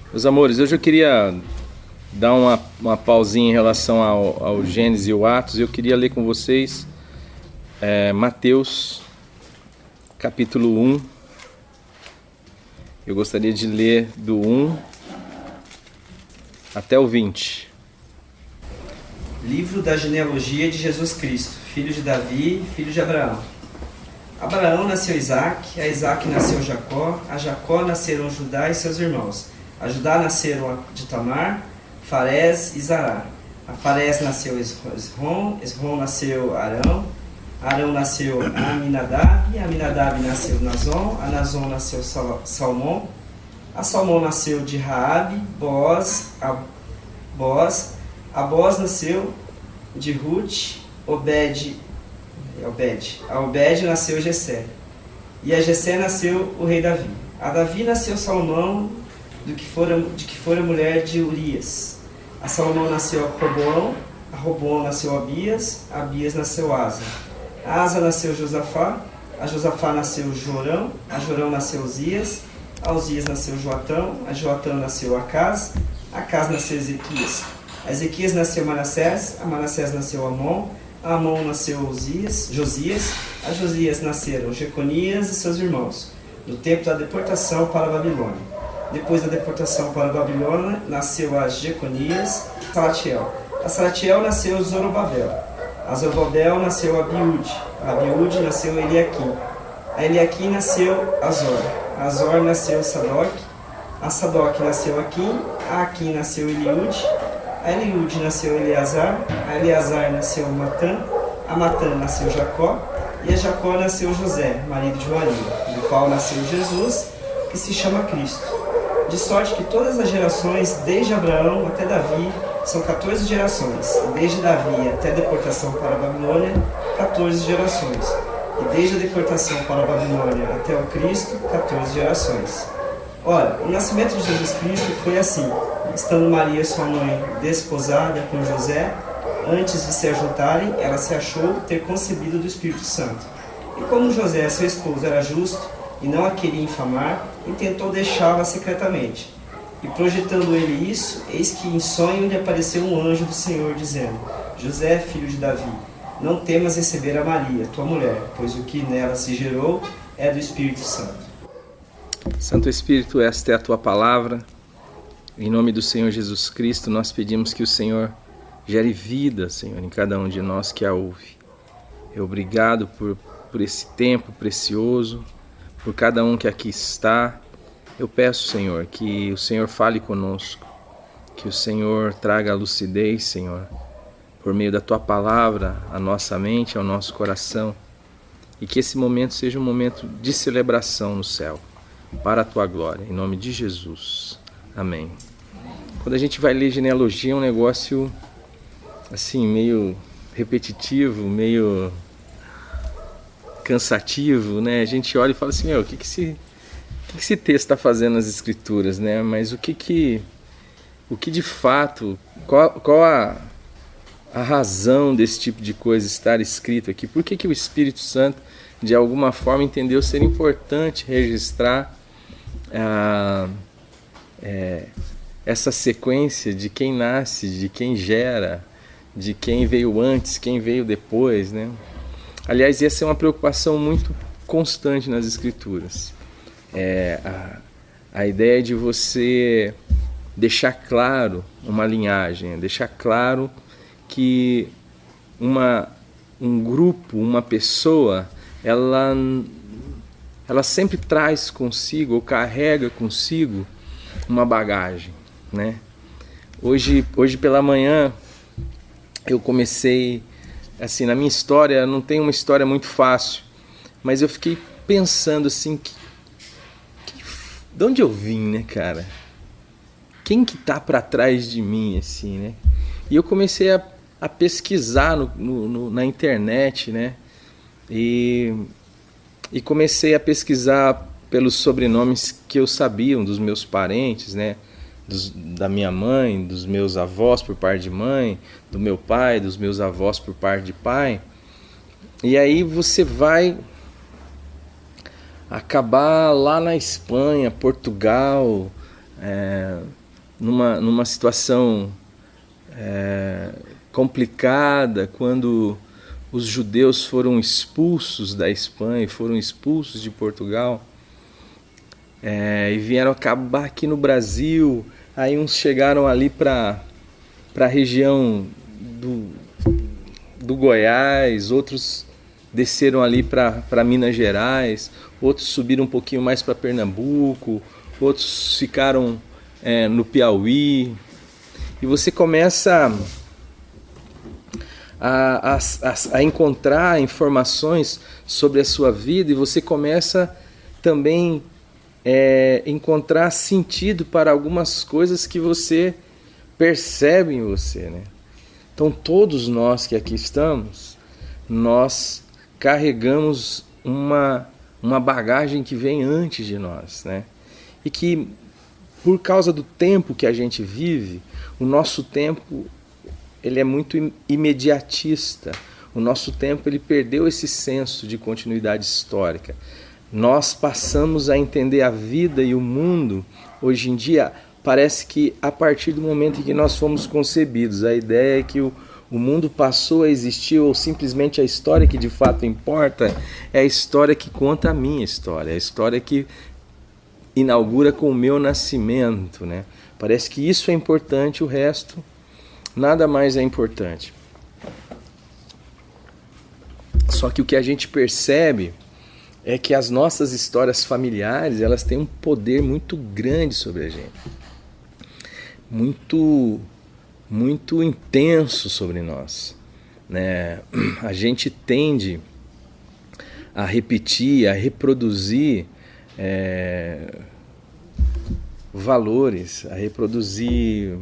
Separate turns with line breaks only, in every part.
Meus amores, hoje eu queria dar uma pausinha em relação ao Gênesis e o Atos. Eu queria ler com vocês Mateus, capítulo 1. Eu gostaria de ler do 1 até o 20.
Livro da genealogia de Jesus Cristo, filho de Davi, filho de Abraão. Abraão nasceu Isaque, a Isaque nasceu Jacó, a Jacó nasceram Judá e seus irmãos. A Judá nasceram de Tamar, Farés e Zará. A Farés nasceu Esrom, Esrom nasceu Arão, Arão nasceu Aminadab, Aminadab nasceu Nazon, a Nazon nasceu Salmão, a Salmão nasceu de Raabe, Boaz, a Boaz nasceu de Ruth, a Obed nasceu Jessé, e a Jessé nasceu o rei Davi. A Davi nasceu Salomão, de que fora mulher de Urias. A Salomão nasceu a Roboão nasceu Abias, a Abias nasceu Asa. A Asa nasceu Josafá, a Josafá nasceu Jorão, a Jorão nasceu Uzias, a Uzias nasceu Joatão, a Joatão nasceu Acaz, Acaz nasceu Ezequias. A Ezequias nasceu Manassés, a Manassés nasceu Amon, a Amon nasceu Josias, a Josias nasceram Jeconias e seus irmãos, no tempo da deportação para a Babilônia. Depois da deportação para a Babilônia, nasceu a Jeconias, Salatiel. A Salatiel nasceu Zorobabel. A Zorobabel nasceu Abiúde. A Abiúde nasceu Eliaquim. A Eliaquim nasceu Azor. A Azor nasceu Sadoc. A Sadoc nasceu Aquim. A Aquim nasceu Eliúde. A Eliúde nasceu Eleazar. A Eleazar nasceu Matã. A Matã nasceu Jacó. E a Jacó nasceu José, marido de Maria, do qual nasceu Jesus, que se chama Cristo. De sorte que todas as gerações, desde Abraão até Davi, são 14 gerações. E desde Davi até a deportação para a Babilônia, 14 gerações. E desde a deportação para a Babilônia até o Cristo, 14 gerações. Ora, o nascimento de Jesus Cristo foi assim. Estando Maria, sua mãe, desposada com José, antes de se ajuntarem, ela se achou ter concebido do Espírito Santo. E como José, seu esposo, era justo, e não a queria infamar, e tentou deixá-la secretamente. E projetando ele isso, eis que em sonho lhe apareceu um anjo do Senhor, dizendo: José, filho de Davi, não temas receber a Maria, tua mulher, pois o que nela se gerou é do Espírito Santo.
Santo Espírito, esta é a tua palavra. Em nome do Senhor Jesus Cristo, nós pedimos que o Senhor gere vida, Senhor, em cada um de nós que a ouve. Obrigado por esse tempo precioso, por cada um que aqui está. Eu peço, Senhor, que o Senhor fale conosco, que o Senhor traga a lucidez, Senhor, por meio da Tua palavra, à nossa mente, ao nosso coração, e que esse momento seja um momento de celebração no céu, para a Tua glória, em nome de Jesus. Amém. Quando a gente vai ler genealogia, é um negócio, assim, meio repetitivo, meio cansativo, né? A gente olha e fala assim, o que esse texto está fazendo nas escrituras, né? Mas o que de fato, qual a razão desse tipo de coisa estar escrito aqui? Por que o Espírito Santo, de alguma forma, entendeu ser importante registrar essa sequência de quem nasce, de quem gera, de quem veio antes, quem veio depois, né? Aliás, essa é uma preocupação muito constante nas escrituras. A ideia de você deixar claro uma linhagem, deixar claro que um grupo, uma pessoa, ela sempre traz consigo ou carrega consigo uma bagagem, né? Hoje pela manhã eu comecei, assim, na minha história, não tem uma história muito fácil, mas eu fiquei pensando assim, de onde eu vim, né, cara? Quem que tá para trás de mim, assim, né? E eu comecei a pesquisar na internet, né? E comecei a pesquisar pelos sobrenomes que eu sabia dos meus parentes, né? Da minha mãe, dos meus avós por parte de mãe, do meu pai, dos meus avós por parte de pai. E aí você vai acabar lá na Espanha, Portugal, numa situação complicada, quando os judeus foram expulsos da Espanha, foram expulsos de Portugal, e vieram acabar aqui no Brasil. Aí uns chegaram ali para a região do Goiás, outros desceram ali para Minas Gerais, outros subiram um pouquinho mais para Pernambuco, outros ficaram no Piauí. E você começa a encontrar informações sobre a sua vida, e você começa também encontrar sentido para algumas coisas que você percebe em você, né? Então todos nós que aqui estamos, nós carregamos uma bagagem que vem antes de nós, né? E que, por causa do tempo que a gente vive, o nosso tempo ele é muito imediatista. O nosso tempo ele perdeu esse senso de continuidade histórica. Nós passamos a entender a vida e o mundo, hoje em dia, parece que a partir do momento em que nós fomos concebidos. A ideia é que o mundo passou a existir, ou simplesmente a história que de fato importa é a história que conta a minha história, a história que inaugura com o meu nascimento, né? Parece que isso é importante, o resto nada mais é importante. Só que o que a gente percebe é que as nossas histórias familiares, elas têm um poder muito grande sobre a gente. Muito intenso sobre nós, né? A gente tende a repetir, a reproduzir valores, a reproduzir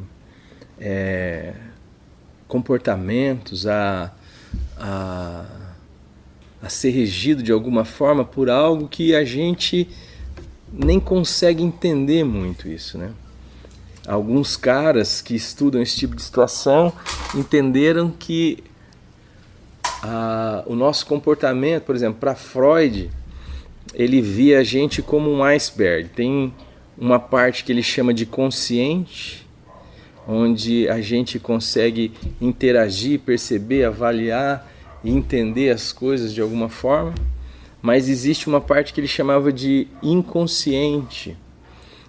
comportamentos, a ser regido de alguma forma por algo que a gente nem consegue entender muito isso, né? Alguns caras que estudam esse tipo de situação entenderam que o nosso comportamento, por exemplo, para Freud, ele via a gente como um iceberg. Tem uma parte que ele chama de consciente, onde a gente consegue interagir, perceber, avaliar e entender as coisas de alguma forma, mas existe uma parte que ele chamava de inconsciente,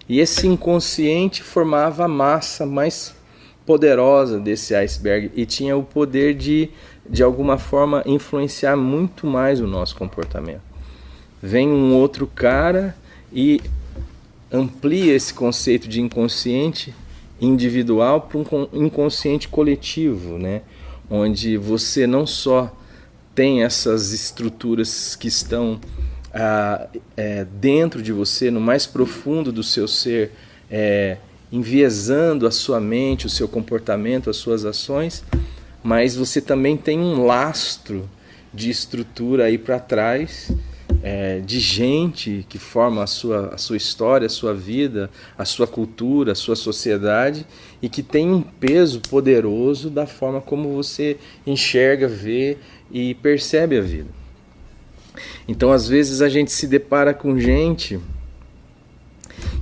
e esse inconsciente formava a massa mais poderosa desse iceberg e tinha o poder de alguma forma influenciar muito mais o nosso comportamento. Vem um outro cara e amplia esse conceito de inconsciente individual para um inconsciente coletivo, né? Onde você não só tem essas estruturas que estão dentro de você, no mais profundo do seu ser, enviesando a sua mente, o seu comportamento, as suas ações, mas você também tem um lastro de estrutura aí para trás, de gente que forma a sua história, a sua vida, a sua cultura, a sua sociedade, e que tem um peso poderoso da forma como você enxerga, vê e percebe a vida. Então, às vezes, a gente se depara com gente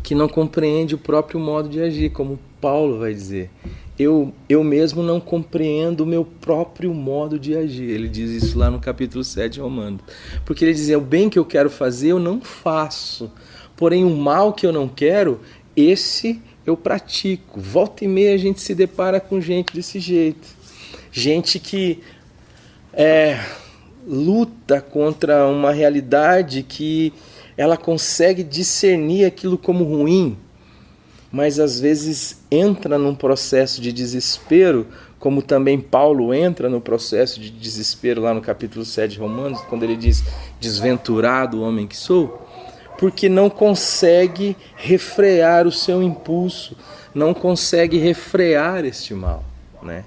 que não compreende o próprio modo de agir, como Paulo vai dizer. Eu mesmo não compreendo o meu próprio modo de agir. Ele diz isso lá no capítulo 7 de Romanos. Porque ele diz, o bem que eu quero fazer eu não faço. Porém, o mal que eu não quero, esse eu pratico. Volta e meia a gente se depara com gente desse jeito. Gente que luta contra uma realidade que ela consegue discernir aquilo como ruim, mas às vezes entra num processo de desespero, como também Paulo entra no processo de desespero lá no capítulo 7 de Romanos, quando ele diz, desventurado o homem que sou, porque não consegue refrear o seu impulso, não consegue refrear este mal, né?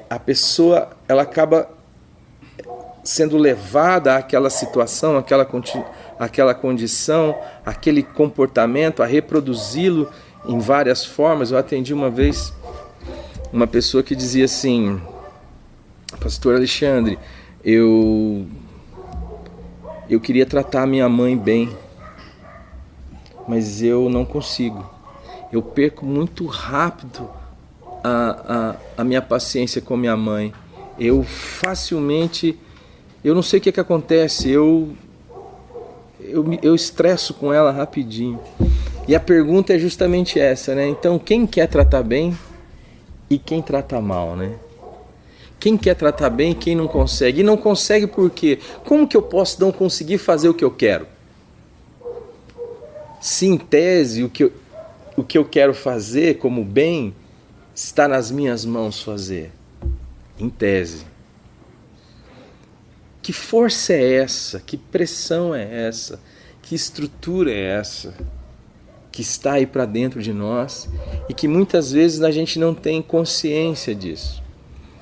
A pessoa, ela acaba sendo levada àquela situação, àquela condição, aquele comportamento, a reproduzi-lo em várias formas. Eu atendi uma vez uma pessoa que dizia assim, pastor Alexandre, eu queria tratar a minha mãe bem, mas eu não consigo. Eu perco muito rápido a minha paciência com minha mãe. Eu facilmente, eu não sei o que acontece, eu estresso com ela rapidinho. E a pergunta é justamente essa, né? Então, quem quer tratar bem e quem trata mal, né? Quem quer tratar bem e quem não consegue? E não consegue por quê? Como que eu posso não conseguir fazer o que eu quero? Se em tese o que eu quero fazer como bem está nas minhas mãos fazer. Em tese. Que força é essa? Que pressão é essa? Que estrutura é essa? Que está aí para dentro de nós e que muitas vezes a gente não tem consciência disso.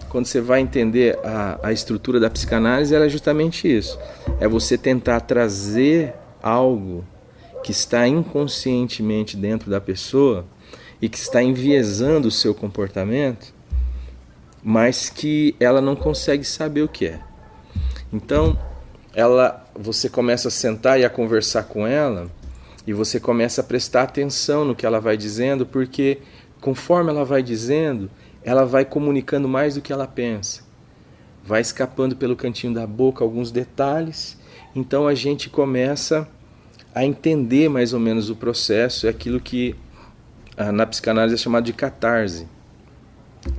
Quando você vai entender a estrutura da psicanálise, ela é justamente isso. É você tentar trazer algo que está inconscientemente dentro da pessoa e que está enviesando o seu comportamento, mas que ela não consegue saber o que é. Então, você começa a sentar e a conversar com ela e você começa a prestar atenção no que ela vai dizendo, porque conforme ela vai dizendo, ela vai comunicando mais do que ela pensa. Vai escapando pelo cantinho da boca alguns detalhes, então a gente começa a entender mais ou menos o processo, é aquilo que na psicanálise é chamado de catarse,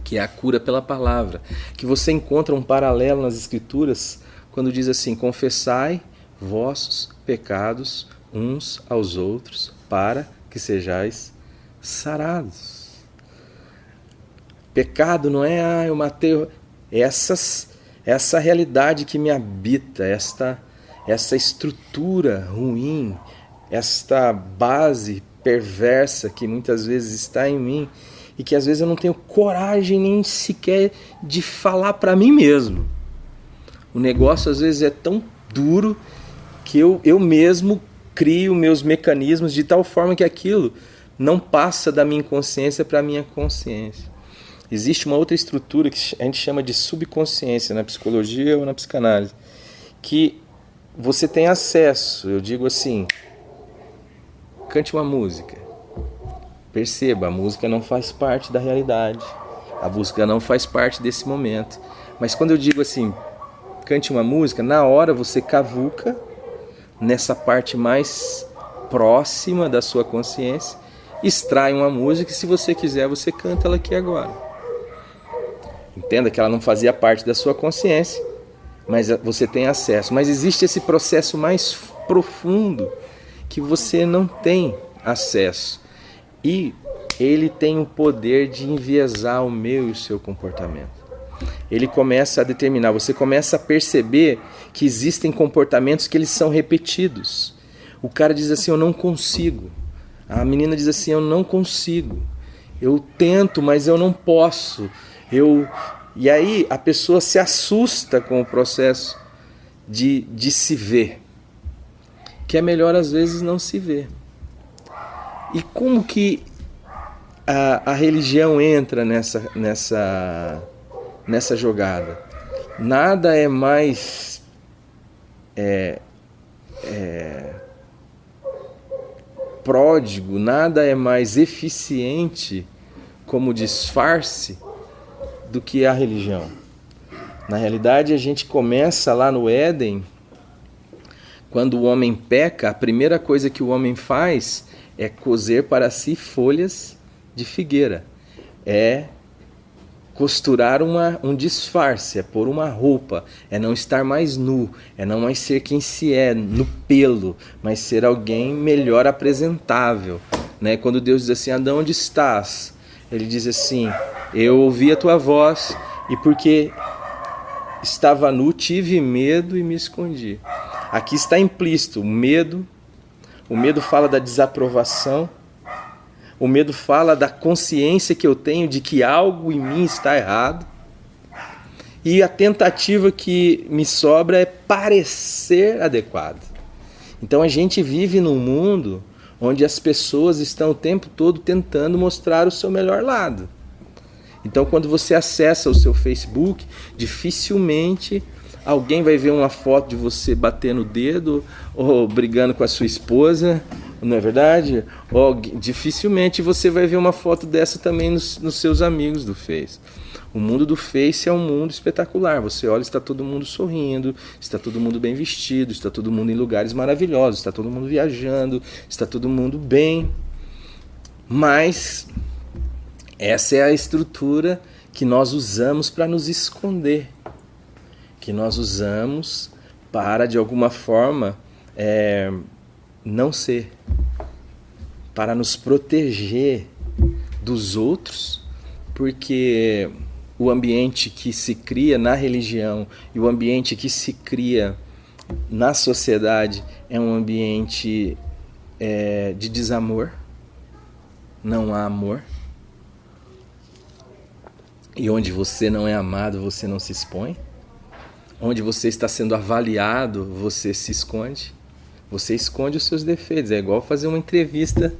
que é a cura pela palavra, que você encontra um paralelo nas escrituras quando diz assim: confessai vossos pecados uns aos outros para que sejais sarados. Pecado não é, eu matei, essa realidade que me habita, essa estrutura ruim, esta base perversa que muitas vezes está em mim e que às vezes eu não tenho coragem nem sequer de falar para mim mesmo. O negócio às vezes é tão duro que eu mesmo crio meus mecanismos de tal forma que aquilo não passa da minha inconsciência para a minha consciência. Existe uma outra estrutura que a gente chama de subconsciência na psicologia ou na psicanálise, que você tem acesso, eu digo assim, cante uma música. Perceba, a música não faz parte da realidade, a música não faz parte desse momento. Mas quando eu digo assim, cante uma música, na hora você cavuca nessa parte mais próxima da sua consciência, extrai uma música e se você quiser você canta ela aqui agora. Entenda que ela não fazia parte da sua consciência, mas você tem acesso. Mas existe esse processo mais profundo que você não tem acesso. E ele tem o poder de enviesar o meu e o seu comportamento. Ele começa a determinar, você começa a perceber que existem comportamentos que eles são repetidos. O cara diz assim, eu não consigo. A menina diz assim, eu não consigo. Eu tento, mas eu não posso. E aí a pessoa se assusta com o processo de se ver. Que é melhor às vezes não se ver. E como que a religião entra nessa jogada? Nada é mais pródigo, nada é mais eficiente como disfarce do que a religião. Na realidade, a gente começa lá no Éden, quando o homem peca, a primeira coisa que o homem faz é cozer para si folhas de figueira. É costurar um disfarce, é pôr uma roupa, é não estar mais nu, é não mais ser quem se é, no pelo, mas ser alguém melhor apresentável. Né? Quando Deus diz assim, Adão, onde estás? Ele diz assim, eu ouvi a tua voz e porque estava nu, tive medo e me escondi. Aqui está implícito o medo fala da desaprovação, o medo fala da consciência que eu tenho de que algo em mim está errado e a tentativa que me sobra é parecer adequado. Então a gente vive num mundo onde as pessoas estão o tempo todo tentando mostrar o seu melhor lado. Então quando você acessa o seu Facebook, dificilmente alguém vai ver uma foto de você batendo o dedo ou brigando com a sua esposa, Não é verdade? Dificilmente você vai ver uma foto dessa também nos seus amigos do Face. O mundo do Face é um mundo espetacular. Você olha, está todo mundo sorrindo, está todo mundo bem vestido, está todo mundo em lugares maravilhosos, está todo mundo viajando, está todo mundo bem. Mas essa é a estrutura que nós usamos para nos esconder, que nós usamos para, de alguma forma, não ser, para nos proteger dos outros, porque o ambiente que se cria na religião e o ambiente que se cria na sociedade é um ambiente de desamor, não há amor. E onde você não é amado, você não se expõe. Onde você está sendo avaliado, você se esconde. Você esconde os seus defeitos. É igual fazer uma entrevista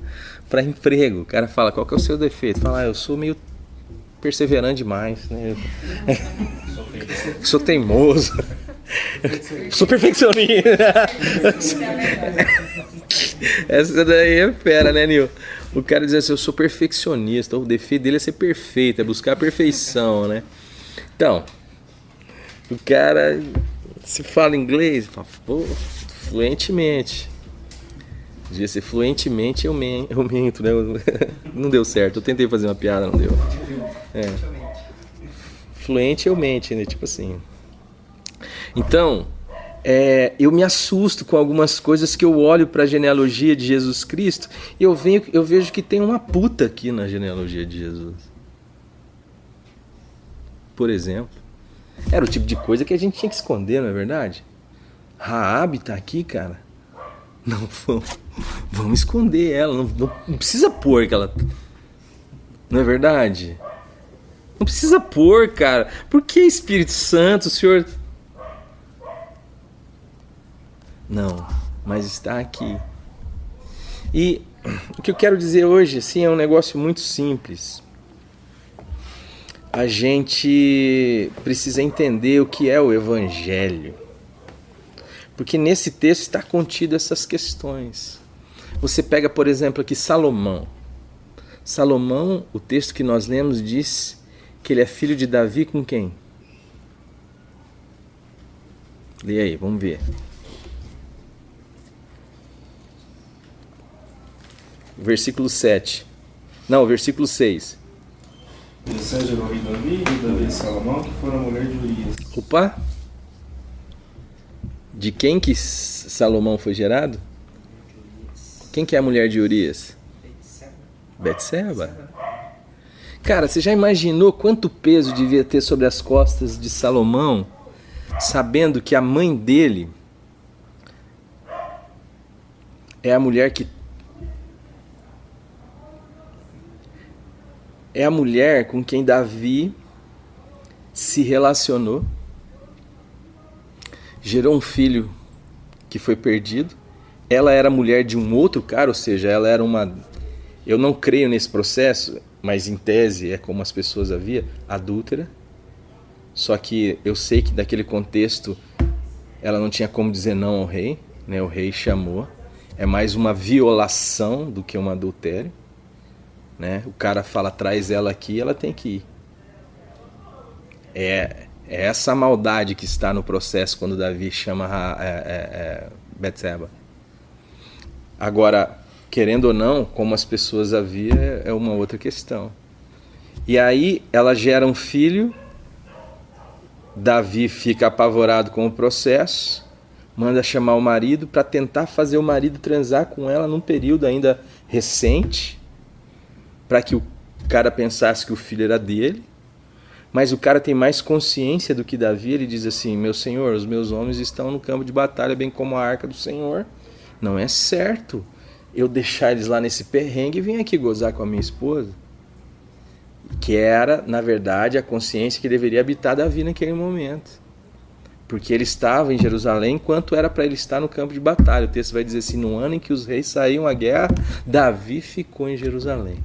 para emprego. O cara fala, qual que é o seu defeito? Fala, eu sou meio perseverante demais, né? Sou teimoso. Sou perfeccionista. Essa daí é fera, né, Nil? O cara diz assim, eu sou perfeccionista. O defeito dele é ser perfeito, é buscar a perfeição, né? Então, o cara se fala inglês, fala, pô, fluentemente. Devia ser fluentemente, eu minto, né? Não deu certo. Eu tentei fazer uma piada, não deu. Fluente eu mente, né? Tipo assim. Então, eu me assusto com algumas coisas que eu olho para a genealogia de Jesus Cristo e eu vejo que tem uma puta aqui na genealogia de Jesus. Por exemplo. Era o tipo de coisa que a gente tinha que esconder, não é verdade? Raabe tá aqui, cara. Não, vamos esconder ela. Não precisa pôr que ela... Não é verdade? Não precisa pôr, cara. Por que Espírito Santo, o Senhor... Não, mas está aqui. E o que eu quero dizer hoje, assim, é um negócio muito simples. A gente precisa entender o que é o Evangelho. Porque nesse texto está contido essas questões. Você pega, por exemplo, aqui Salomão. Salomão, o texto que nós lemos, diz que ele é filho de Davi com quem? Lê aí, vamos ver. Versículo 7. Não, versículo 6.
Jessé gerou o rei Davi e Davi de Salomão, que foram a mulher de Urias.
Opa! De quem que Salomão foi gerado? Quem que é a mulher de Urias? Betseba. Cara, você já imaginou quanto peso devia ter sobre as costas de Salomão, sabendo que a mãe dele é a mulher que... É a mulher com quem Davi se relacionou, gerou um filho que foi perdido. Ela era mulher de um outro cara, ou seja, ela era uma... Eu não creio nesse processo, mas em tese é como as pessoas haviam, adúltera. Só que eu sei que daquele contexto ela não tinha como dizer não ao rei, né? O rei chamou. É mais uma violação do que um adultério. Né? O cara fala, traz ela aqui, ela tem que ir. É essa maldade que está no processo quando Davi chama Betseba. Agora, querendo ou não, como as pessoas haviam, é uma outra questão. E aí ela gera um filho, Davi fica apavorado com o processo, manda chamar o marido para tentar fazer o marido transar com ela num período ainda recente, para que o cara pensasse que o filho era dele. Mas o cara tem mais consciência do que Davi. Ele diz assim, meu senhor, os meus homens estão no campo de batalha, bem como a arca do Senhor. Não é certo eu deixar eles lá nesse perrengue e vir aqui gozar com a minha esposa. Que era, na verdade, a consciência que deveria habitar Davi naquele momento. Porque ele estava em Jerusalém enquanto era para ele estar no campo de batalha. O texto vai dizer assim, no ano em que os reis saíam à guerra, Davi ficou em Jerusalém.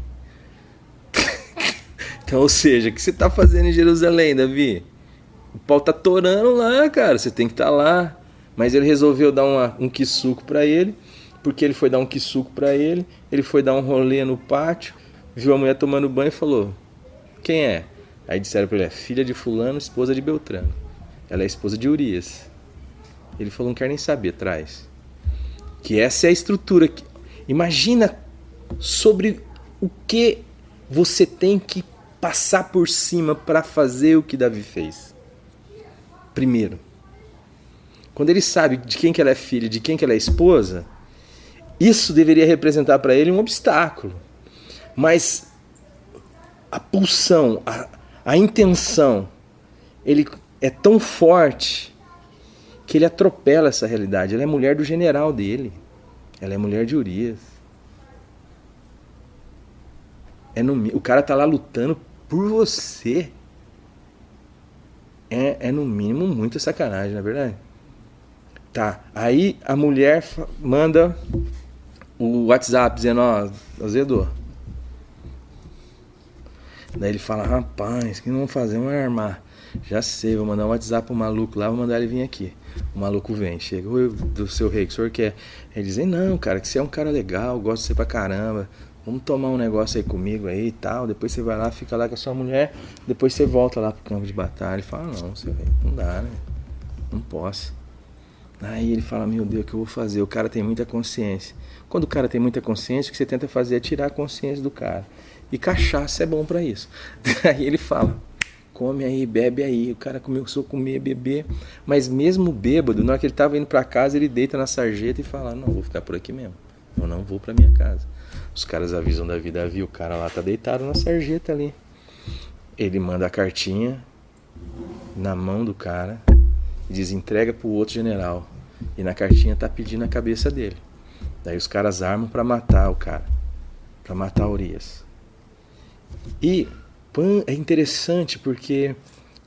Então, ou seja, o que você está fazendo em Jerusalém, Davi? O pau está torando lá, cara, você tem que estar lá. Mas ele resolveu dar um quissuco para ele porque ele foi dar um quissuco para ele foi dar um rolê no pátio, viu a mulher tomando banho e falou: quem é? Aí disseram para ele: é filha de fulano, esposa de Beltrano. Ela é esposa de Urias. Ele falou: não quer nem saber, traz. Que essa é a estrutura. Imagina sobre o que você tem que passar por cima para fazer o que Davi fez. Primeiro, quando ele sabe de quem que ela é filha, de quem que ela é esposa, isso deveria representar para ele um obstáculo. Mas a pulsão, a intenção, ele é tão forte que ele atropela essa realidade. Ela é mulher do general dele. Ela é mulher de Urias. O cara tá lá lutando por você. É no mínimo muita sacanagem, não é verdade? Tá, aí a mulher manda o WhatsApp dizendo: ó, azedou. Daí ele fala: rapaz, o que não vamos fazer? Vamos armar. Já sei, vou mandar um WhatsApp pro maluco lá, vou mandar ele vir aqui. O maluco vem, chega: oi, do seu rei, que o senhor quer? Ele diz: não, cara, que você é um cara legal, gosto de você pra caramba. Vamos tomar um negócio aí comigo aí e tal. Depois você vai lá, fica lá com a sua mulher. Depois você volta lá pro campo de batalha. Ele fala: não, seu rei, não dá, né? Não posso. Aí ele fala: meu Deus, o que eu vou fazer? O cara tem muita consciência. Quando o cara tem muita consciência, o que você tenta fazer é tirar a consciência do cara. E cachaça é bom pra isso. Aí ele fala: come aí, bebe aí. O cara começou a comer, beber. Mas mesmo bêbado, na hora que ele tava indo pra casa, ele deita na sarjeta e fala: não, vou ficar por aqui mesmo. Eu não vou pra minha casa. Os caras avisam Davi: o cara lá tá deitado na sarjeta ali. Ele manda a cartinha na mão do cara e diz: entrega pro outro general. E na cartinha tá pedindo a cabeça dele. Daí os caras armam pra matar o cara, pra matar Urias. E é interessante porque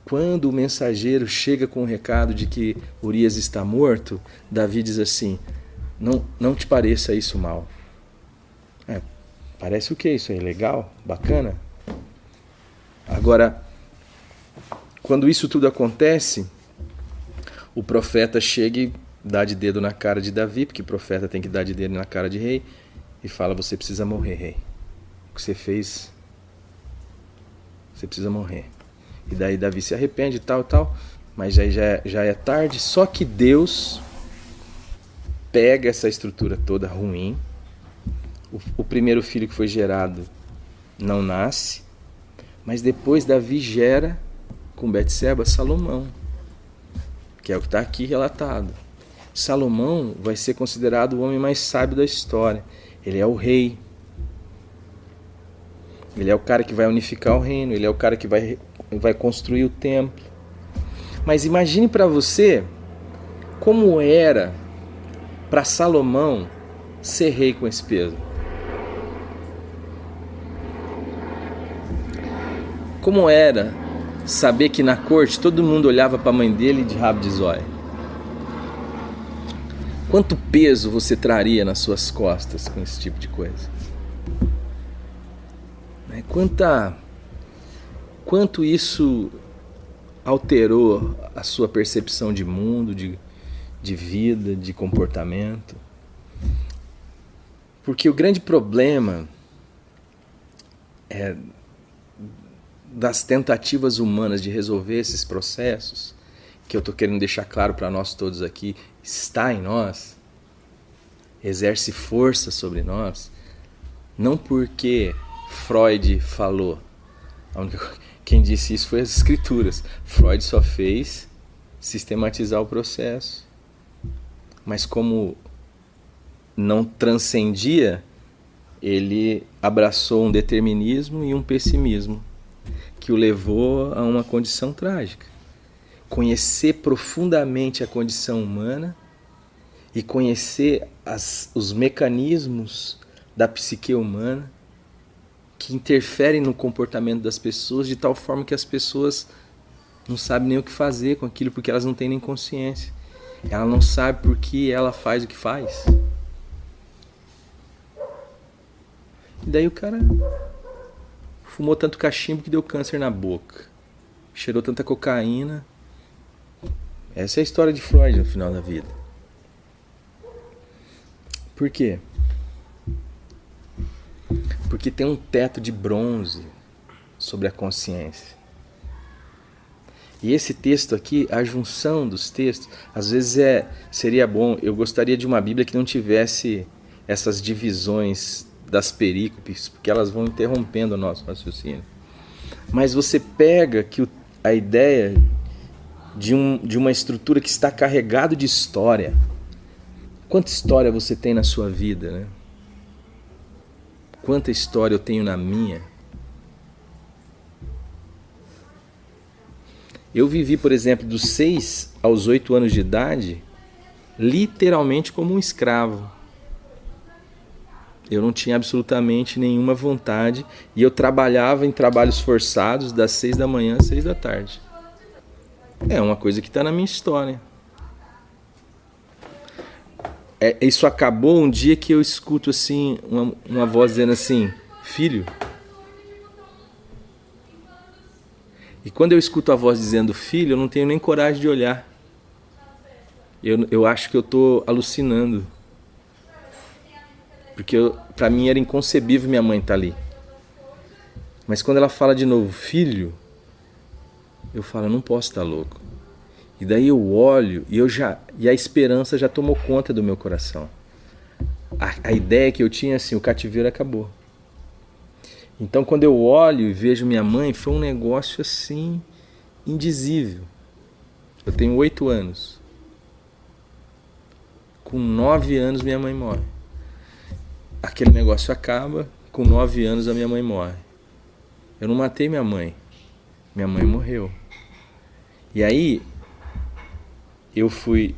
quando o mensageiro chega com o recado de que Urias está morto, Davi diz assim: não te pareça isso mal. Parece o que isso aí? Legal? Bacana? Agora, quando isso tudo acontece, o profeta chega e dá de dedo na cara de Davi, porque o profeta tem que dar de dedo na cara de rei, e fala: você precisa morrer, rei. O que você fez, você precisa morrer. E daí Davi se arrepende e tal, mas aí já é tarde. Só que Deus pega essa estrutura toda ruim. O primeiro filho que foi gerado não nasce, mas depois Davi gera com Betseba Salomão, que é o que está aqui relatado. Salomão vai ser considerado o homem mais sábio da história. Ele é o rei. Ele é o cara que vai unificar o reino. Ele é o cara que vai construir o templo. Mas imagine para você como era para Salomão ser rei com esse peso. Como era saber que na corte todo mundo olhava para a mãe dele de rabo de zóia? Quanto peso você traria nas suas costas com esse tipo de coisa? Quanto isso alterou a sua percepção de mundo, de vida, de comportamento? Porque o grande problema das tentativas humanas de resolver esses processos, que eu estou querendo deixar claro para nós todos aqui, está em nós, exerce força sobre nós, não porque Freud falou. Quem disse isso foi as escrituras. Freud só fez sistematizar o processo. Mas como não transcendia, ele abraçou um determinismo e um pessimismo que o levou a uma condição trágica. Conhecer profundamente a condição humana e conhecer os mecanismos da psique humana que interferem no comportamento das pessoas de tal forma que as pessoas não sabem nem o que fazer com aquilo, porque elas não têm nem consciência. Ela não sabe por que ela faz o que faz. E daí o cara fumou tanto cachimbo que deu câncer na boca. Cheirou tanta cocaína. Essa é a história de Freud no final da vida. Por quê? Porque tem um teto de bronze sobre a consciência. E esse texto aqui, a junção dos textos, às vezes seria bom, eu gostaria de uma Bíblia que não tivesse essas divisões das perícopes, porque elas vão interrompendo o nosso raciocínio. Mas você pega a ideia de uma estrutura que está carregada de história. Quanta história você tem na sua vida, né? Quanta história eu tenho na minha? Eu vivi, por exemplo, dos 6 aos 8 anos de idade, literalmente como um escravo. Eu não tinha absolutamente nenhuma vontade e eu trabalhava em trabalhos forçados das 6 da manhã às 6 da tarde. É uma coisa que está na minha história. Isso acabou um dia que eu escuto assim uma voz dizendo assim: filho. E quando eu escuto a voz dizendo filho, eu não tenho nem coragem de olhar. Eu acho que eu estou alucinando. Porque para mim era inconcebível minha mãe estar ali. Mas quando ela fala de novo filho, eu falo, não posso estar louco. E daí eu olho e a esperança já tomou conta do meu coração. A ideia que eu tinha assim, o cativeiro acabou. Então quando eu olho e vejo minha mãe, foi um negócio assim, indizível. Eu tenho 8 anos. Com 9 anos minha mãe morre. Aquele negócio acaba, com 9 anos a minha mãe morre. Eu não matei minha mãe morreu. E aí eu fui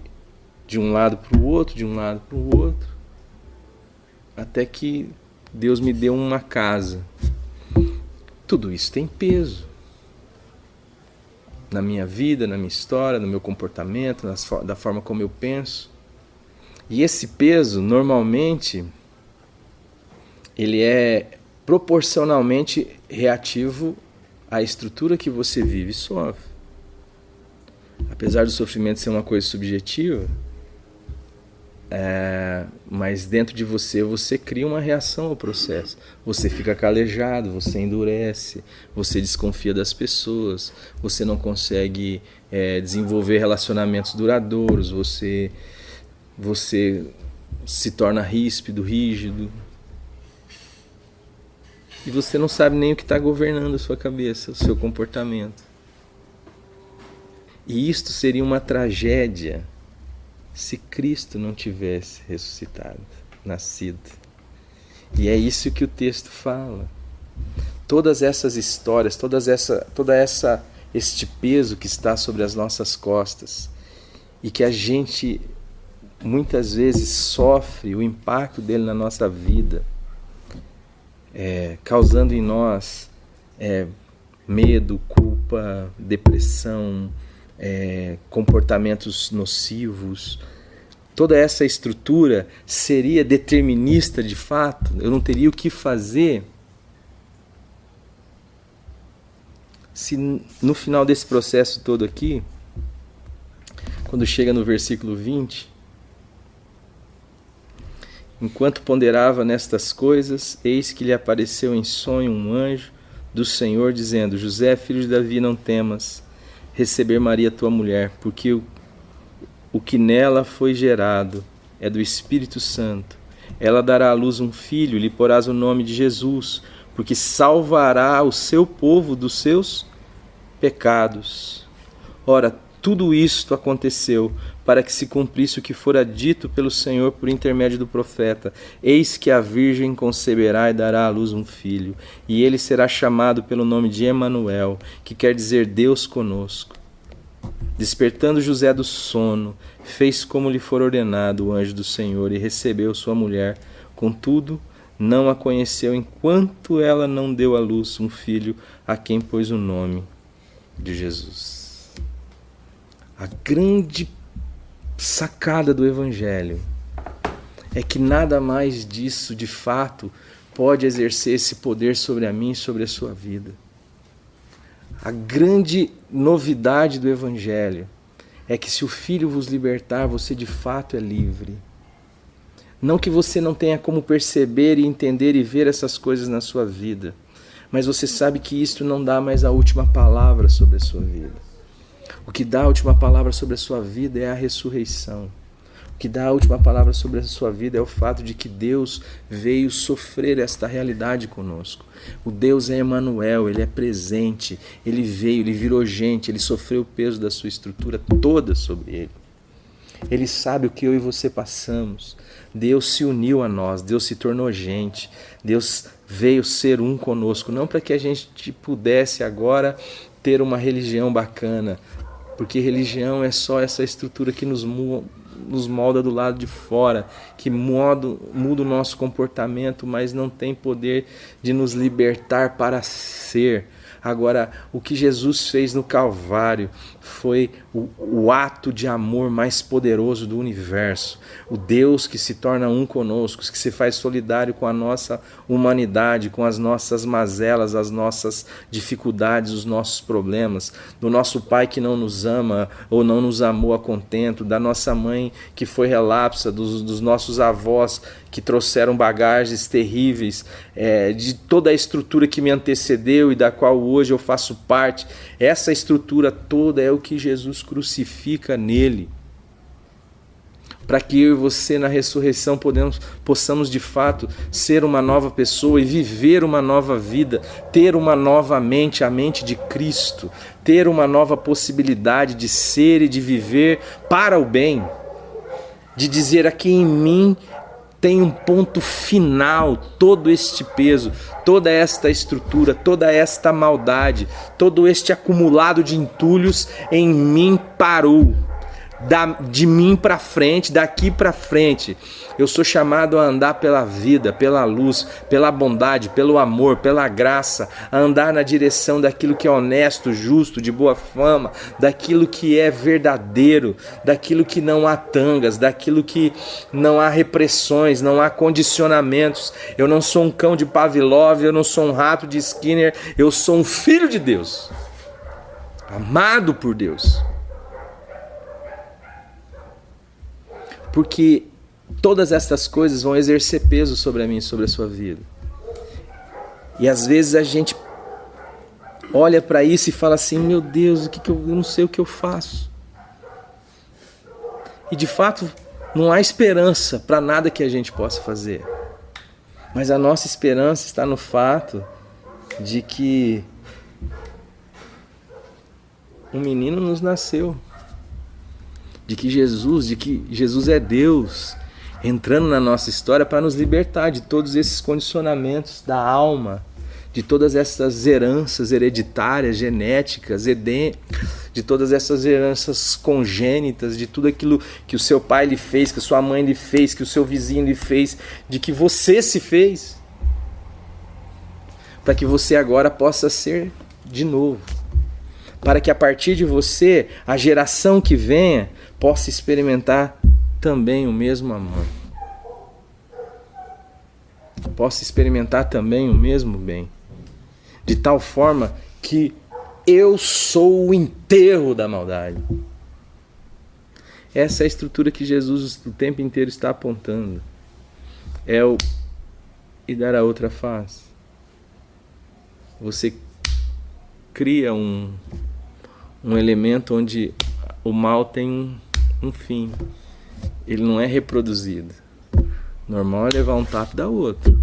de um lado para o outro, até que Deus me deu uma casa. Tudo isso tem peso na minha vida, na minha história, no meu comportamento, da forma como eu penso. E esse peso, normalmente, ele é proporcionalmente reativo à estrutura que você vive e sofre. Apesar do sofrimento ser uma coisa subjetiva, mas dentro de você cria uma reação ao processo. Você fica calejado, você endurece, você desconfia das pessoas, você não consegue desenvolver relacionamentos duradouros, você se torna ríspido, rígido. E você não sabe nem o que está governando a sua cabeça, o seu comportamento. E isto seria uma tragédia se Cristo não tivesse ressuscitado, nascido. E é isso que o texto fala. Todas essas histórias, este peso que está sobre as nossas costas e que a gente muitas vezes sofre o impacto dele na nossa vida, causando em nós medo, culpa, depressão, comportamentos nocivos. Toda essa estrutura seria determinista de fato? Eu não teria o que fazer se no final desse processo todo aqui, quando chega no versículo 20, enquanto ponderava nestas coisas, eis que lhe apareceu em sonho um anjo do Senhor, dizendo: José, filho de Davi, não temas receber Maria tua mulher, porque o que nela foi gerado é do Espírito Santo. Ela dará à luz um filho, lhe porás o nome de Jesus, porque salvará o seu povo dos seus pecados. Ora, tudo isto aconteceu para que se cumprisse o que fora dito pelo Senhor por intermédio do profeta: eis que a virgem conceberá e dará à luz um filho, e ele será chamado pelo nome de Emanuel, que quer dizer Deus conosco. Despertando José do sono, fez como lhe for ordenado o anjo do Senhor e recebeu sua mulher. Contudo, não a conheceu enquanto ela não deu à luz um filho, a quem pôs o nome de Jesus. A grande sacada do Evangelho é que nada mais disso, de fato, pode exercer esse poder sobre a mim e sobre a sua vida. A grande novidade do Evangelho é que se o Filho vos libertar, você de fato é livre. Não que você não tenha como perceber e entender e ver essas coisas na sua vida, mas você sabe que isto não dá mais a última palavra sobre a sua vida. O que dá a última palavra sobre a sua vida é a ressurreição. O que dá a última palavra sobre a sua vida é o fato de que Deus veio sofrer esta realidade conosco. O Deus é Emanuel, Ele é presente, Ele veio, Ele virou gente, Ele sofreu o peso da sua estrutura toda sobre Ele. Ele sabe o que eu e você passamos. Deus se uniu a nós, Deus se tornou gente, Deus veio ser um conosco, não para que a gente pudesse agora ter uma religião bacana, porque religião é só essa estrutura que nos molda do lado de fora, que muda o nosso comportamento, mas não tem poder de nos libertar para ser. Agora, o que Jesus fez no Calvário foi o ato de amor mais poderoso do universo. O Deus que se torna um conosco, que se faz solidário com a nossa humanidade, com as nossas mazelas, as nossas dificuldades, os nossos problemas. Do nosso pai que não nos ama ou não nos amou a contento, da nossa mãe que foi relapsa, dos nossos avós que trouxeram bagagens terríveis, de toda a estrutura que me antecedeu e da qual hoje eu faço parte. Essa estrutura toda é o que Jesus crucifica nele, para que eu e você na ressurreição possamos de fato ser uma nova pessoa e viver uma nova vida, ter uma nova mente, a mente de Cristo, ter uma nova possibilidade de ser e de viver para o bem, de dizer: aqui em mim tem um ponto final todo este peso, toda esta estrutura, toda esta maldade, todo este acumulado de entulhos em mim parou. De mim para frente, daqui para frente, eu sou chamado a andar pela vida, pela luz, pela bondade, pelo amor, pela graça, a andar na direção daquilo que é honesto, justo, de boa fama, daquilo que é verdadeiro, daquilo que não há tangas, daquilo que não há repressões, não há condicionamentos. Eu não sou um cão de Pavlov, eu não sou um rato de Skinner, eu sou um filho de Deus, amado por Deus. Porque todas estas coisas vão exercer peso sobre a mim e sobre a sua vida. E às vezes a gente olha para isso e fala assim: meu Deus, eu não sei o que eu faço. E de fato não há esperança para nada que a gente possa fazer. Mas a nossa esperança está no fato de que um menino nos nasceu. De que Jesus é Deus entrando na nossa história para nos libertar de todos esses condicionamentos da alma, de todas essas heranças hereditárias, genéticas, de todas essas heranças congênitas, de tudo aquilo que o seu pai lhe fez, que a sua mãe lhe fez, que o seu vizinho lhe fez, de que você se fez, para que você agora possa ser de novo. Para que a partir de você, a geração que venha possa experimentar também o mesmo amor. Possa experimentar também o mesmo bem. De tal forma que eu sou o enterro da maldade. Essa é a estrutura que Jesus o tempo inteiro está apontando. É o e dar a outra face. Você cria um elemento onde o mal tem um fim. Ele não é reproduzido. Normal é levar um tapa e dar outro.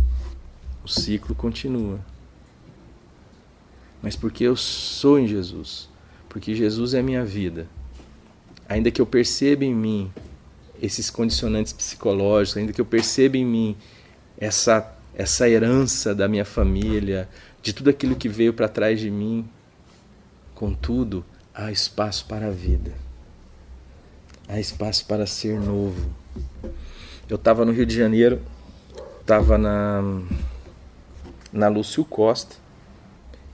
O ciclo continua. Mas porque eu sou em Jesus, porque Jesus é a minha vida, ainda que eu perceba em mim esses condicionantes psicológicos, ainda que eu perceba em mim essa herança da minha família, de tudo aquilo que veio para trás de mim, contudo, há espaço para a vida. Há espaço para ser novo. Eu estava no Rio de Janeiro, estava na Lúcio Costa,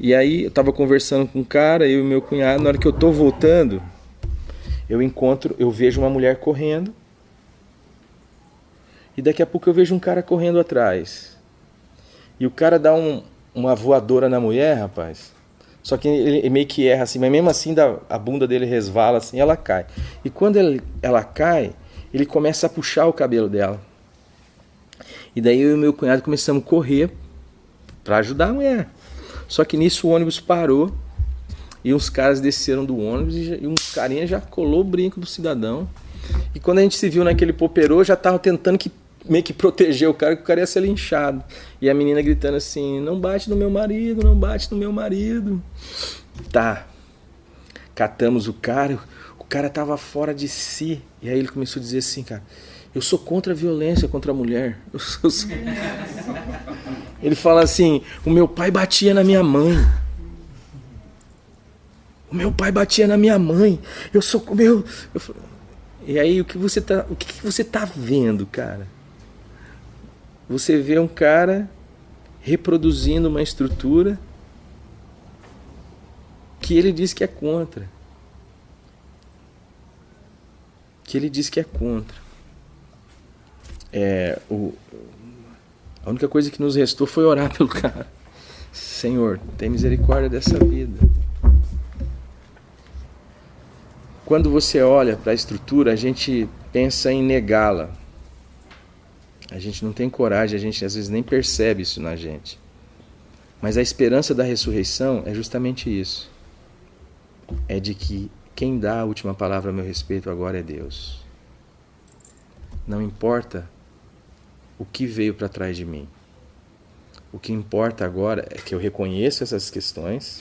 e aí eu estava conversando com um cara, eu e meu cunhado. Na hora que eu estou voltando, eu vejo uma mulher correndo, e daqui a pouco eu vejo um cara correndo atrás. E o cara dá uma voadora na mulher, rapaz. Só que ele meio que erra assim, mas mesmo assim a bunda dele resvala assim, ela cai. E quando ela cai, ele começa a puxar o cabelo dela. E daí eu e meu cunhado começamos a correr para ajudar a mulher. Só que nisso o ônibus parou e uns caras desceram do ônibus e um carinha já colou o brinco do cidadão. E quando a gente se viu naquele poperô, já tava tentando meio que proteger o cara, que o cara ia ser linchado. E a menina gritando assim, não bate no meu marido, não bate no meu marido. Tá, catamos o cara tava fora de si. E aí ele começou a dizer assim, cara, eu sou contra a violência contra a mulher. Ele fala assim, o meu pai batia na minha mãe. O meu pai batia na minha mãe. Eu sou meu. E aí o que você tá vendo, cara? Você vê um cara reproduzindo uma estrutura que ele diz que é contra. A única coisa que nos restou foi orar pelo cara. Senhor, tem misericórdia dessa vida. Quando você olha para a estrutura, a gente pensa em negá-la. A gente não tem coragem, a gente às vezes nem percebe isso na gente. Mas a esperança da ressurreição é justamente isso. É de que quem dá a última palavra a meu respeito agora é Deus. Não importa o que veio para trás de mim. O que importa agora é que eu reconheço essas questões,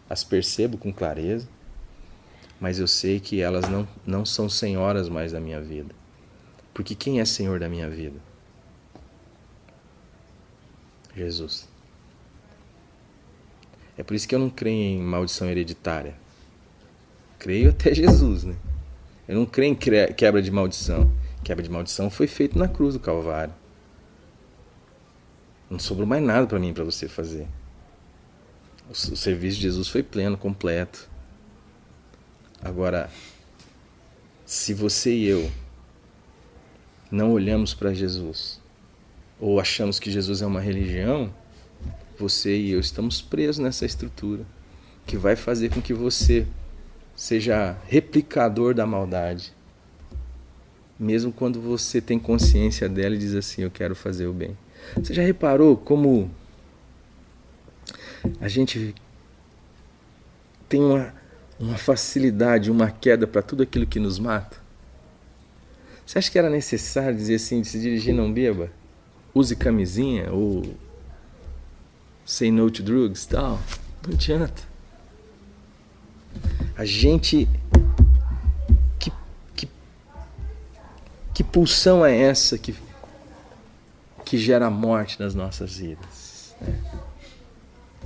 as percebo com clareza, mas eu sei que elas não são senhoras mais da minha vida. Porque quem é Senhor da minha vida? Jesus. É por isso que eu não creio em maldição hereditária. Creio até Jesus, né? Eu não creio em quebra de maldição. Quebra de maldição foi feito na cruz do Calvário. Não sobrou mais nada para mim e para você fazer. O serviço de Jesus foi pleno, completo. Agora, se você e eu não olhamos para Jesus, ou achamos que Jesus é uma religião, você e eu estamos presos nessa estrutura, que vai fazer com que você seja replicador da maldade, mesmo quando você tem consciência dela e diz assim, eu quero fazer o bem. Você já reparou como a gente tem uma facilidade, uma queda para tudo aquilo que nos mata? Você acha que era necessário dizer assim, se dirigir não beba? Use camisinha ou say no to drugs, tal? Não adianta. A gente... Que pulsão é essa que gera morte nas nossas vidas? Né?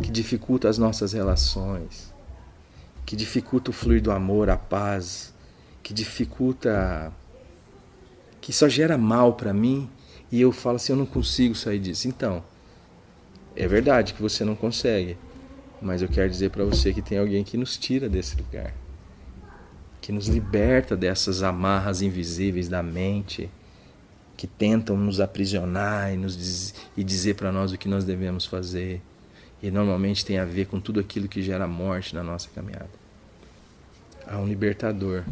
Que dificulta as nossas relações, que dificulta o fluir do amor, a paz, que dificulta... que só gera mal para mim e eu falo assim, eu não consigo sair disso. Então, é verdade que você não consegue, mas eu quero dizer para você que tem alguém que nos tira desse lugar, que nos liberta dessas amarras invisíveis da mente, que tentam nos aprisionar e dizer para nós o que nós devemos fazer. E normalmente tem a ver com tudo aquilo que gera morte na nossa caminhada. Há um libertador.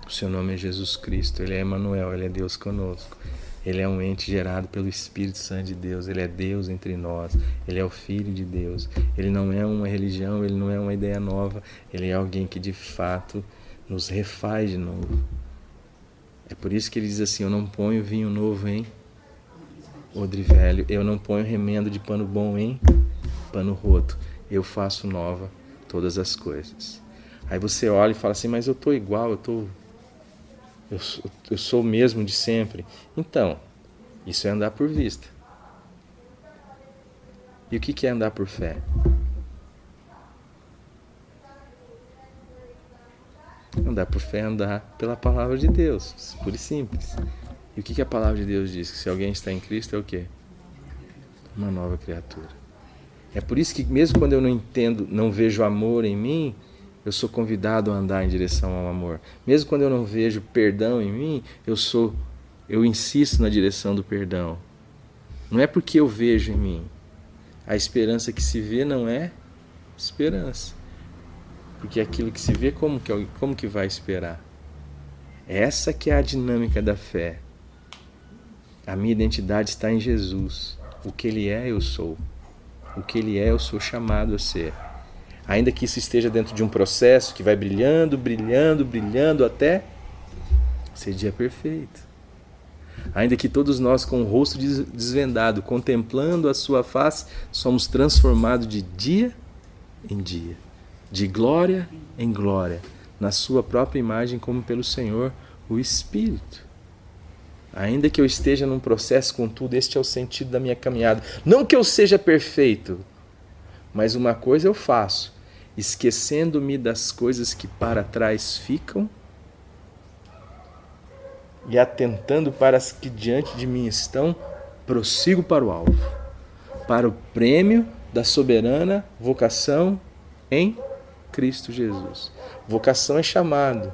O seu nome é Jesus Cristo. Ele é Emmanuel, Ele é Deus conosco. Ele é um ente gerado pelo Espírito Santo de Deus. Ele é Deus entre nós. Ele é o Filho de Deus. Ele não é uma religião, Ele não é uma ideia nova. Ele é alguém que de fato nos refaz de novo. É por isso que ele diz assim, eu não ponho vinho novo em odre velho. Eu não ponho remendo de pano bom em pano roto. Eu faço nova todas as coisas. Aí você olha e fala assim, mas eu estou igual, eu sou o mesmo de sempre. Então, isso é andar por vista. E o que é andar por fé? Andar por fé é andar pela palavra de Deus, pura e simples. E o que a palavra de Deus diz? Que se alguém está em Cristo é o quê? Uma nova criatura. É por isso que mesmo quando eu não entendo, não vejo amor em mim, eu sou convidado a andar em direção ao amor. Mesmo quando eu não vejo perdão em mim, eu insisto na direção do perdão. Não é porque eu vejo em mim. A esperança que se vê não é esperança. Porque aquilo que se vê, como que vai esperar? Essa que é a dinâmica da fé. A minha identidade está em Jesus. O que Ele é, eu sou. O que Ele é, eu sou chamado a ser. Ainda que isso esteja dentro de um processo que vai brilhando, brilhando, brilhando até ser dia perfeito. Ainda que todos nós com o rosto desvendado, contemplando a sua face, somos transformados de dia em dia, de glória em glória, na sua própria imagem como pelo Senhor, o Espírito. Ainda que eu esteja num processo, contudo, este é o sentido da minha caminhada. Não que eu seja perfeito, mas uma coisa eu faço, esquecendo-me das coisas que para trás ficam e atentando para as que diante de mim estão, prossigo para o alvo, para o prêmio da soberana vocação em Cristo Jesus. Vocação é chamado.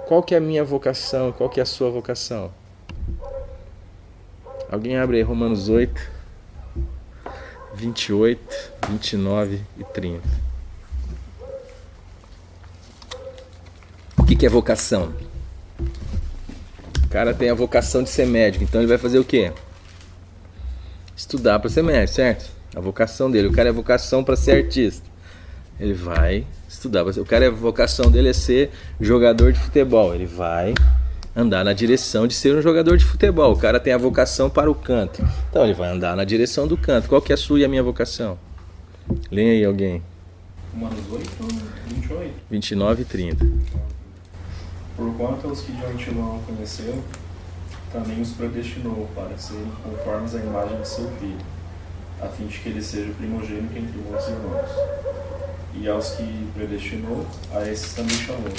Qual que é a minha vocação? Qual que é a sua vocação? Alguém abre aí Romanos 8, 28, 29 e 30. O que é vocação? O cara tem a vocação de ser médico, então ele vai fazer o quê? Estudar para ser médico, certo? A vocação dele. O cara é vocação para ser artista. Ele vai estudar. O cara, a vocação dele é ser jogador de futebol. Ele vai andar na direção de ser um jogador de futebol. O cara tem a vocação para o canto. Então ele vai andar na direção do canto. Qual que é a sua e a minha vocação? Leia aí alguém.
Romanos 8 ou 28?
29 e 30.
Porquanto os que de antemão conheceu, também os predestinou para serem conformes à imagem de seu Filho, a fim de que ele seja o primogênito entre muitos irmãos. E aos que predestinou, a esses também chamou.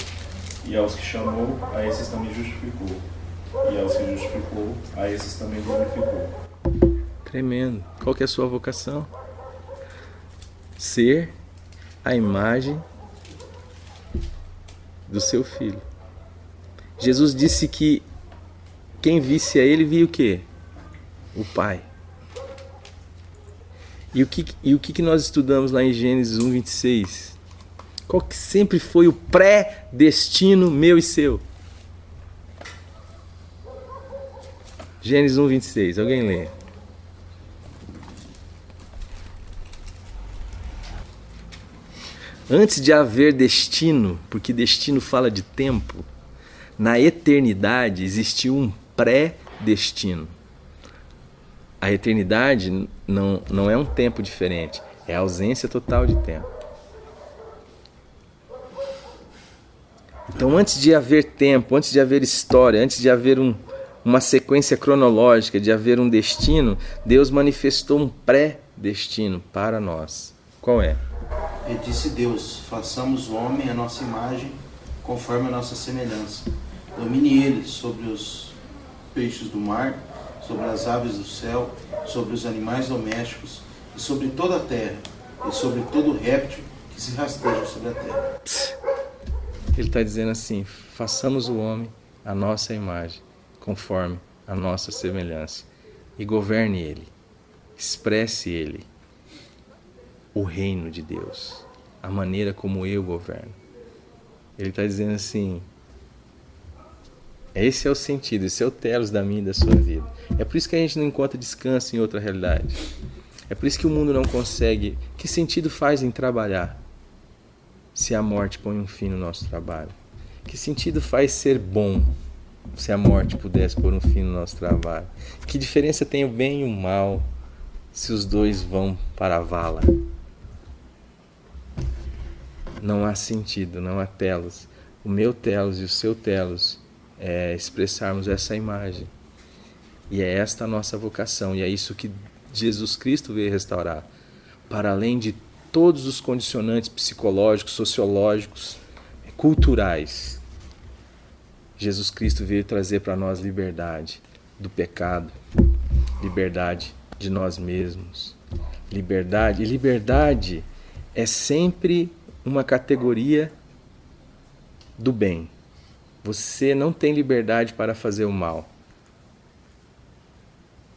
E aos que chamou, a esses também justificou. E aos que justificou, a esses também glorificou.
Tremendo. Qual que é a sua vocação? Ser a imagem do seu Filho. Jesus disse que quem visse a Ele via o quê? O Pai. E o que nós estudamos lá em Gênesis 1, 26? Qual que sempre foi o pré-destino meu e seu? Gênesis 1, 26. Alguém lê? Antes de haver destino, porque destino fala de tempo, na eternidade existiu um pré-destino. A eternidade não é um tempo diferente, é a ausência total de tempo. Então, antes de haver tempo, antes de haver história, antes de haver uma sequência cronológica, de haver um destino, Deus manifestou um pré-destino para nós. Qual é?
E disse Deus: façamos o homem à nossa imagem, conforme a nossa semelhança. Domine ele sobre os peixes do mar, sobre as aves do céu, sobre os animais domésticos, e sobre toda a terra, e sobre todo réptil que se rasteja sobre a terra.
Ele está dizendo assim: façamos o homem à nossa imagem, conforme a nossa semelhança, e governe ele, expresse ele, o reino de Deus, a maneira como eu governo. Ele está dizendo assim: esse é o sentido, esse é o telos da minha e da sua vida. É por isso que a gente não encontra descanso em outra realidade. É por isso que o mundo não consegue. Que sentido faz em trabalhar se a morte põe um fim no nosso trabalho? Que sentido faz ser bom se a morte pudesse pôr um fim no nosso trabalho? Que diferença tem o bem e o mal se os dois vão para a vala? Não há sentido, não há telos. O meu telos e o seu telos é expressarmos essa imagem. E é esta a nossa vocação, e é isso que Jesus Cristo veio restaurar. Para além de todos os condicionantes psicológicos, sociológicos, culturais, Jesus Cristo veio trazer para nós liberdade do pecado, liberdade de nós mesmos, liberdade. E liberdade é sempre uma categoria do bem. Você não tem liberdade para fazer o mal.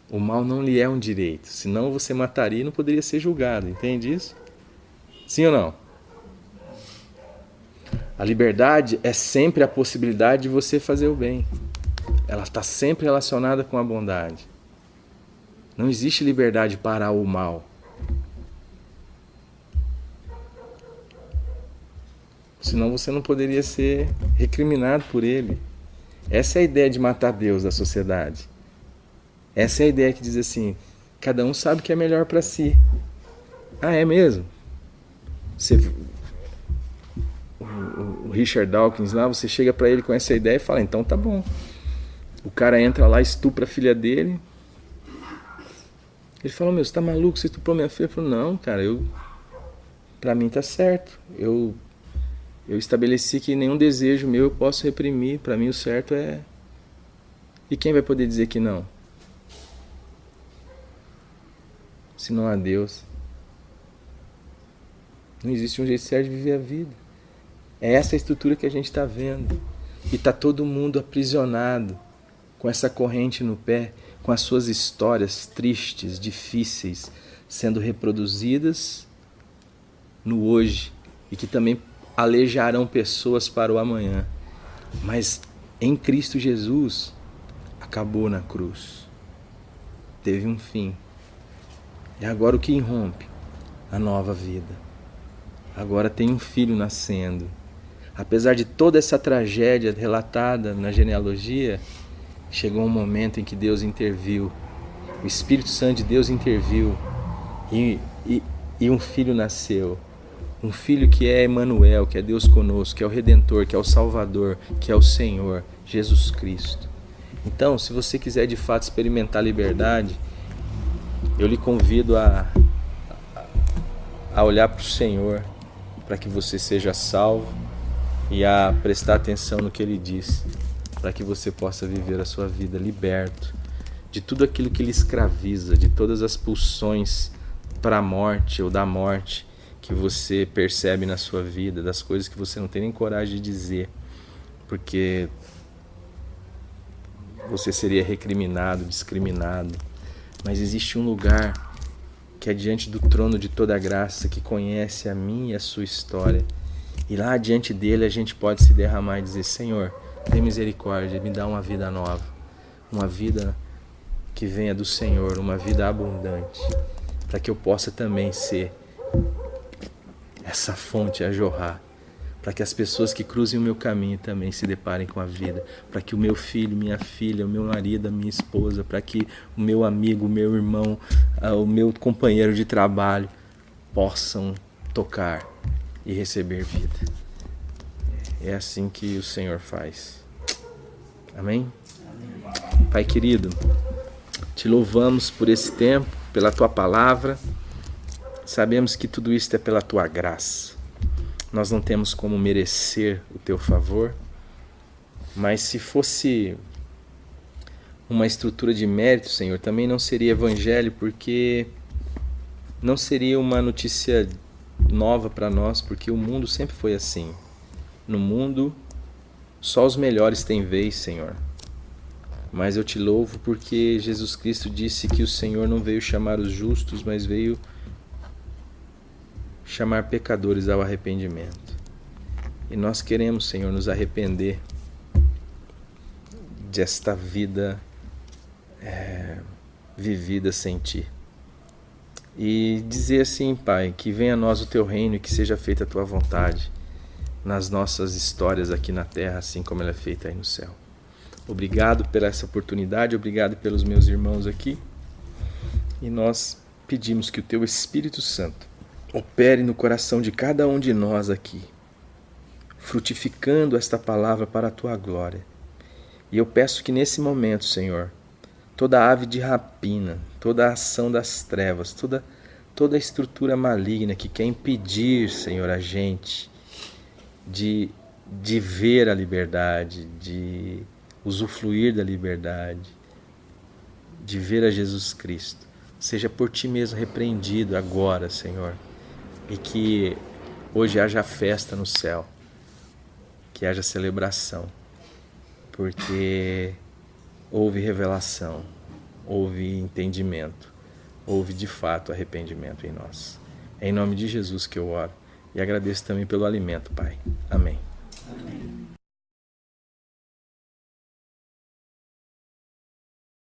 O mal não lhe é um direito, senão você mataria e não poderia ser julgado, entende isso? Sim ou não? A liberdade é sempre a possibilidade de você fazer o bem. ela está sempre relacionada com a bondade. Não existe liberdade para o mal. Senão você não poderia ser recriminado por ele. Essa é a ideia de matar Deus da sociedade. Essa é a ideia que diz assim, cada um sabe o que é melhor para si. Ah, é mesmo? O Richard Dawkins lá, você chega para ele com essa ideia e fala, então tá bom. O cara entra lá, estupra a filha dele. Ele fala, meu, você tá maluco? Você estuprou minha filha? Eu falo, não, cara, pra mim tá certo. Eu estabeleci que nenhum desejo meu eu posso reprimir. Pra mim o certo é... E quem vai poder dizer que não? Se não há Deus. Não existe um jeito certo de viver a vida. É essa a estrutura que a gente está vendo. E está todo mundo aprisionado, com essa corrente no pé, com as suas histórias tristes, difíceis, sendo reproduzidas no hoje. E que também alejarão pessoas para o amanhã. Mas em Cristo Jesus, acabou na cruz. Teve um fim. E agora o que irrompe? A nova vida. Agora tem um filho nascendo. Apesar de toda essa tragédia relatada na genealogia, chegou um momento em que Deus interviu. O Espírito Santo de Deus interviu. E um filho nasceu. Um filho que é Emanuel, que é Deus conosco, que é o Redentor, que é o Salvador, que é o Senhor, Jesus Cristo. Então, se você quiser de fato experimentar liberdade, eu lhe convido a olhar para o Senhor, para que você seja salvo e a prestar atenção no que Ele diz, para que você possa viver a sua vida liberto de tudo aquilo que lhe escraviza, de todas as pulsões para a morte ou da morte que você percebe na sua vida, das coisas que você não tem nem coragem de dizer, porque você seria recriminado, discriminado. Mas existe um lugar que é diante do trono de toda a graça, que conhece a minha e a sua história. E lá diante dele a gente pode se derramar e dizer, Senhor, tem misericórdia, me dá uma vida nova, uma vida que venha do Senhor, uma vida abundante, para que eu possa também ser essa fonte a jorrar, para que as pessoas que cruzem o meu caminho também se deparem com a vida, para que o meu filho, minha filha, o meu marido, a minha esposa, para que o meu amigo, o meu irmão, o meu companheiro de trabalho possam tocar e receber vida. É assim que o Senhor faz. Amém? Pai querido, te louvamos por esse tempo, pela tua palavra. Sabemos que tudo isto é pela tua graça. Nós não temos como merecer o teu favor, mas se fosse uma estrutura de mérito, Senhor, também não seria evangelho, porque não seria uma notícia nova para nós, porque o mundo sempre foi assim. No mundo, só os melhores têm vez, Senhor. Mas eu te louvo porque Jesus Cristo disse que o Senhor não veio chamar os justos, mas veio chamar pecadores ao arrependimento. E nós queremos, Senhor, nos arrepender desta vida vivida sem Ti. E dizer assim, Pai, que venha a nós o Teu reino e que seja feita a Tua vontade nas nossas histórias aqui na terra, assim como ela é feita aí no céu. Obrigado por essa oportunidade, obrigado pelos meus irmãos aqui. E nós pedimos que o Teu Espírito Santo opere no coração de cada um de nós aqui, frutificando esta palavra para a Tua glória. E eu peço que nesse momento, Senhor, toda ave de rapina, toda a ação das trevas, toda a estrutura maligna que quer impedir, Senhor, a gente de ver a liberdade, de usufruir da liberdade, de ver a Jesus Cristo, seja por Ti mesmo repreendido agora, Senhor. E que hoje haja festa no céu, que haja celebração, porque houve revelação, houve entendimento, houve de fato arrependimento em nós. É em nome de Jesus que eu oro e agradeço também pelo alimento, Pai. Amém.